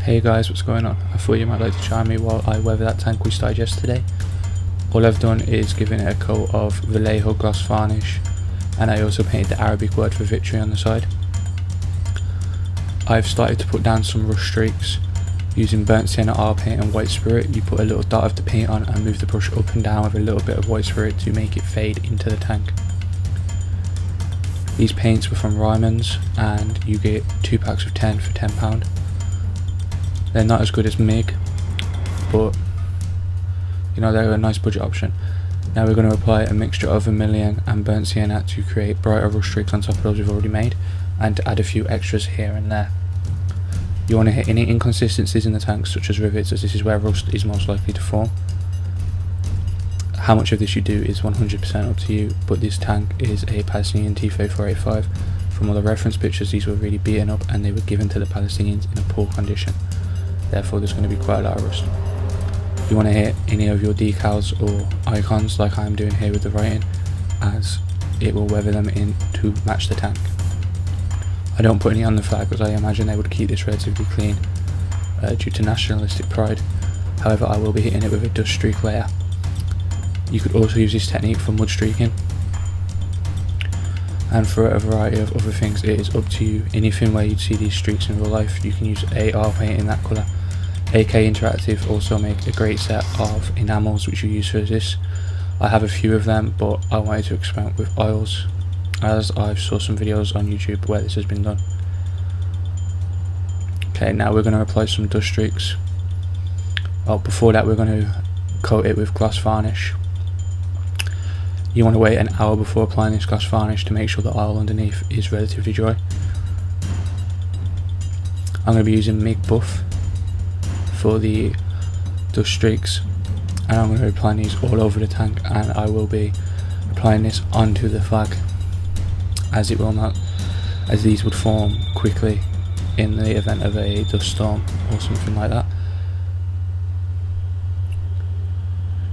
Hey guys, what's going on? I thought you might like to join me while I weather that tank we started yesterday. All I've done is given it a coat of Vallejo gloss varnish, and I also painted the Arabic word for victory on the side. I've started to put down some rust streaks using burnt sienna, oil paint and white spirit. You put a little dot of the paint on and move the brush up and down with a little bit of white spirit to make it fade into the tank. These paints were from Ryman's and you get 2 packs of 10 for £10. They're not as good as MIG, but you know, they're a nice budget option. Now we're going to apply a mixture of vermilion and burnt sienna to create brighter rust streaks on top of those we've already made, and to add a few extras here and there. You want to hit any inconsistencies in the tank, such as rivets, as this is where rust is most likely to form. How much of this you do is 100% up to you, but this tank is a Palestinian T-34. From all the reference pictures, these were really beaten up and they were given to the Palestinians in a poor condition. Therefore there's going to be quite a lot of rust. You want to hit any of your decals or icons like I'm doing here with the writing, as it will weather them in to match the tank. I don't put any on the flag because I imagine they would keep this relatively clean due to nationalistic pride. However, I will be hitting it with a dust streak layer. You could also use this technique for mud streaking, and for a variety of other things it is up to you. Anything where you'd see these streaks in real life, you can use AR paint in that colour. AK Interactive also make a great set of enamels which you use for this. I have a few of them, but I wanted to experiment with oils, as I saw some videos on YouTube where this has been done. Okay, now we're going to apply some dust streaks. Oh, before that we're going to coat it with gloss varnish. You want to wait an hour before applying this gloss varnish to make sure the oil underneath is relatively dry. I'm going to be using MIG Buff for the dust streaks, and I'm going to be applying these all over the tank, and I will be applying this onto the flag, as it will not, as these would form quickly in the event of a dust storm or something like that.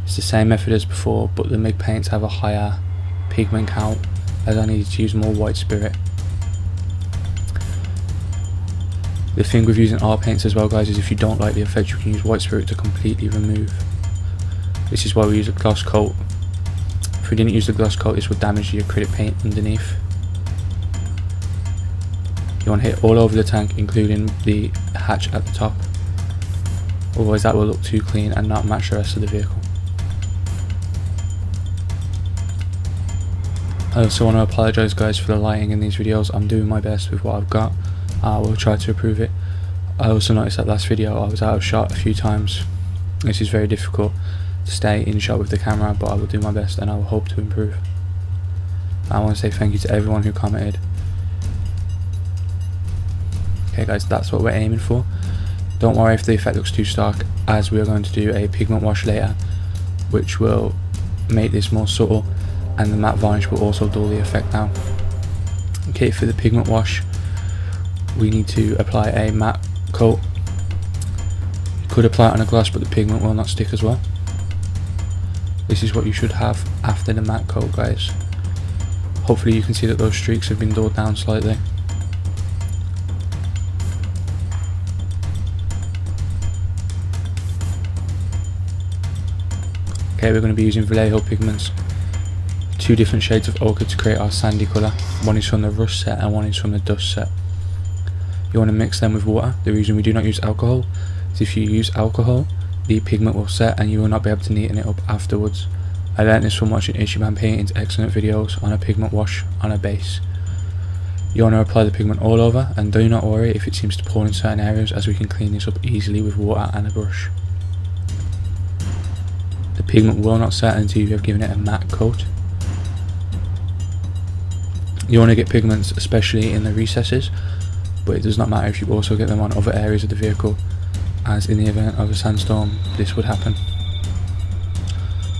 It's the same method as before, but the MIG paints have a higher pigment count, as I needed to use more white spirit. The thing with using oil paints as well, guys, is if you don't like the effect, you can use white spirit to completely remove. This is why we use a gloss coat. If we didn't use the gloss coat, this would damage the acrylic paint underneath. You want to hit all over the tank, including the hatch at the top, otherwise that will look too clean and not match the rest of the vehicle. I also want to apologise, guys, for the lighting in these videos. I'm doing my best with what I've got. I will try to improve it. I also noticed that last video I was out of shot a few times. This is very difficult to stay in shot with the camera, but I will do my best and I will hope to improve. I want to say thank you to everyone who commented. Okay guys, that's what we're aiming for. Don't worry if the effect looks too stark, as we are going to do a pigment wash later, which will make this more subtle, and the matte varnish will also dull the effect down. Okay, for the pigment wash we need to apply a matte coat. You could apply it on a gloss, but the pigment will not stick as well. This is what you should have after the matte coat, guys. Hopefully you can see that those streaks have been dulled down slightly. Okay, we're going to be using Vallejo pigments, 2 different shades of ochre to create our sandy colour. One is from the rust set and one is from the dust set. You want to mix them with water. The reason we do not use alcohol is if you use alcohol, the pigment will set and you will not be able to neaten it up afterwards. I learned this from watching Ishiban Painting's excellent videos on a pigment wash on a base. You want to apply the pigment all over, and do not worry if it seems to pour in certain areas, as we can clean this up easily with water and a brush. The pigment will not set until you have given it a matte coat. You want to get pigments especially in the recesses, but it does not matter if you also get them on other areas of the vehicle, as in the event of a sandstorm this would happen.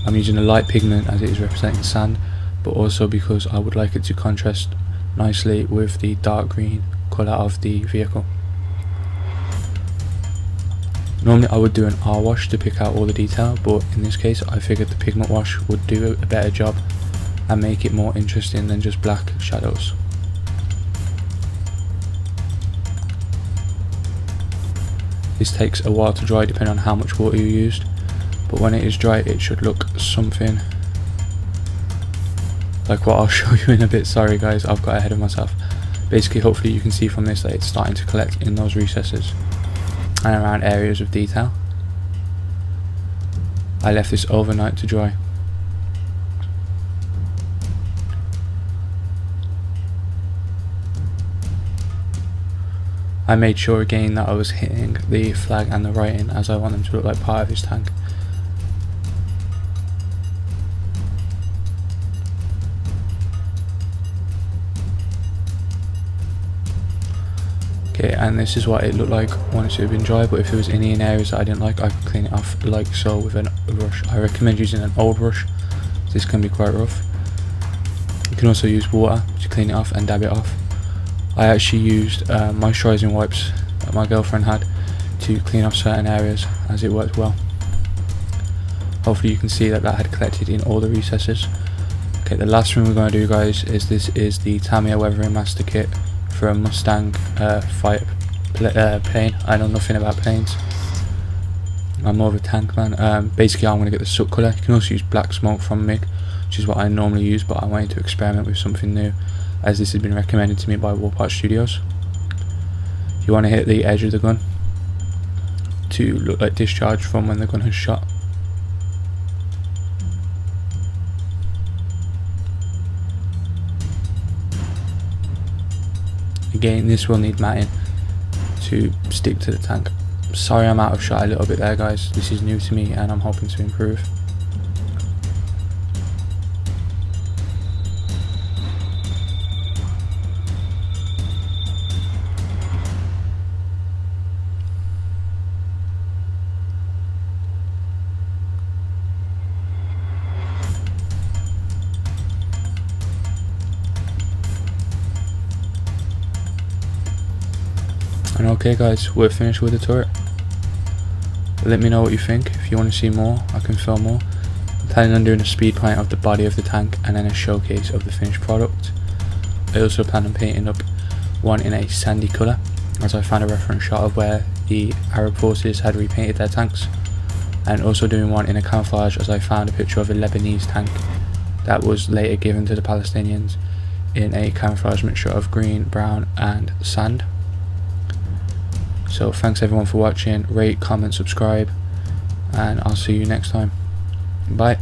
I'm using a light pigment as it is representing sand, but also because I would like it to contrast nicely with the dark green colour of the vehicle. Normally I would do an R wash to pick out all the detail, but in this case I figured the pigment wash would do a better job and make it more interesting than just black shadows. This takes a while to dry depending on how much water you used, but when it is dry it should look something like what I'll show you in a bit. Sorry guys, I've got ahead of myself. Basically, hopefully you can see from this that it's starting to collect in those recesses and around areas of detail. I left this overnight to dry. I made sure again that I was hitting the flag and the writing, as I want them to look like part of his tank. Okay, and this is what it looked like once it had been dry, but if there was any in areas that I didn't like, I could clean it off like so with a brush. I recommend using an old brush, this can be quite rough. You can also use water to clean it off and dab it off. I actually used moisturising wipes that my girlfriend had to clean off certain areas, as it worked well. Hopefully you can see that that had collected in all the recesses. Okay, the last thing we're going to do guys is this is the Tamiya Weathering Master Kit for a Mustang fighter plane. I know nothing about planes, I'm more of a tank man. Basically I'm going to get the soot colour. You can also use black smoke from MIG, which is what I normally use, but I wanted to experiment with something new as this has been recommended to me by Warpart Studios. You want to hit the edge of the gun to look like discharge from when the gun has shot. Again, this will need matting to stick to the tank. Sorry I'm out of shot a little bit there guys, this is new to me and I'm hoping to improve. And okay guys, we're finished with the turret. Let me know what you think. If you want to see more, I can film more. I'm planning on doing a speed paint of the body of the tank and then a showcase of the finished product. I also plan on painting up one in a sandy colour, as I found a reference shot of where the Arab forces had repainted their tanks, and also doing one in a camouflage, as I found a picture of a Lebanese tank that was later given to the Palestinians in a camouflage mixture of green, brown and sand. So thanks everyone for watching, rate, comment, subscribe, and I'll see you next time. Bye.